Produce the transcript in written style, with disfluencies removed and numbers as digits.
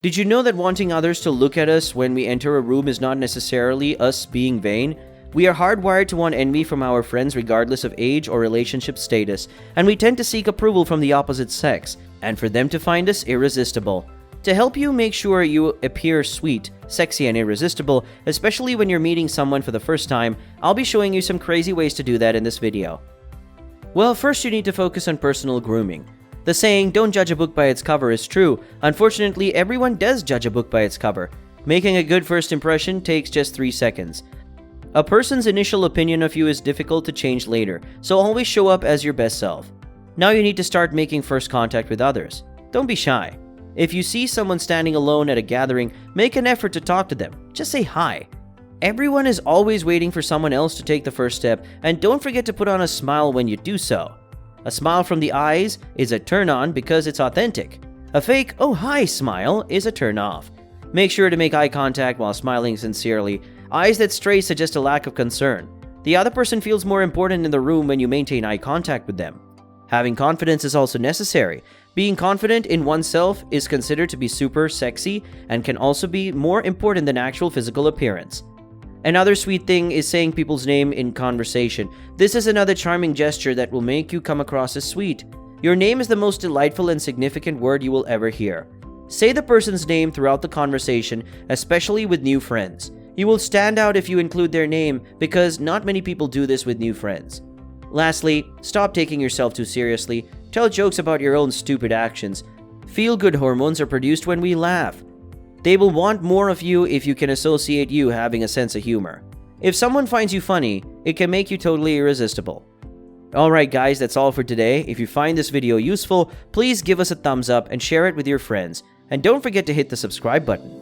Did you know that wanting others to look at us when we enter a room is not necessarily us being vain? We are hardwired to want envy from our friends regardless of age or relationship status, and we tend to seek approval from the opposite sex, and for them to find us irresistible. To help you make sure you appear sweet, sexy, and irresistible, especially when you're meeting someone for the first time, I'll be showing you some crazy ways to do that in this video. Well, first you need to focus on personal grooming. The saying, "Don't judge a book by its cover," is true. Unfortunately, everyone does judge a book by its cover. Making a good first impression takes just 3 seconds. A person's initial opinion of you is difficult to change later, so always show up as your best self. Now you need to start making first contact with others. Don't be shy. If you see someone standing alone at a gathering, make an effort to talk to them. Just say hi. Everyone is always waiting for someone else to take the first step, and don't forget to put on a smile when you do so. A smile from the eyes is a turn-on because it's authentic. A fake, "oh hi" smile is a turn-off. Make sure to make eye contact while smiling sincerely. Eyes that stray suggest a lack of concern. The other person feels more important in the room when you maintain eye contact with them. Having confidence is also necessary. Being confident in oneself is considered to be super sexy and can also be more important than actual physical appearance. Another sweet thing is saying people's name in conversation. This is another charming gesture that will make you come across as sweet. Your name is the most delightful and significant word you will ever hear. Say the person's name throughout the conversation, especially with new friends. You will stand out if you include their name because not many people do this with new friends. Lastly, stop taking yourself too seriously. Tell jokes about your own stupid actions. Feel-good hormones are produced when we laugh. They will want more of you if you can associate you having a sense of humor. If someone finds you funny, it can make you totally irresistible. Alright guys, that's all for today. If you find this video useful, please give us a thumbs up and share it with your friends. And don't forget to hit the subscribe button.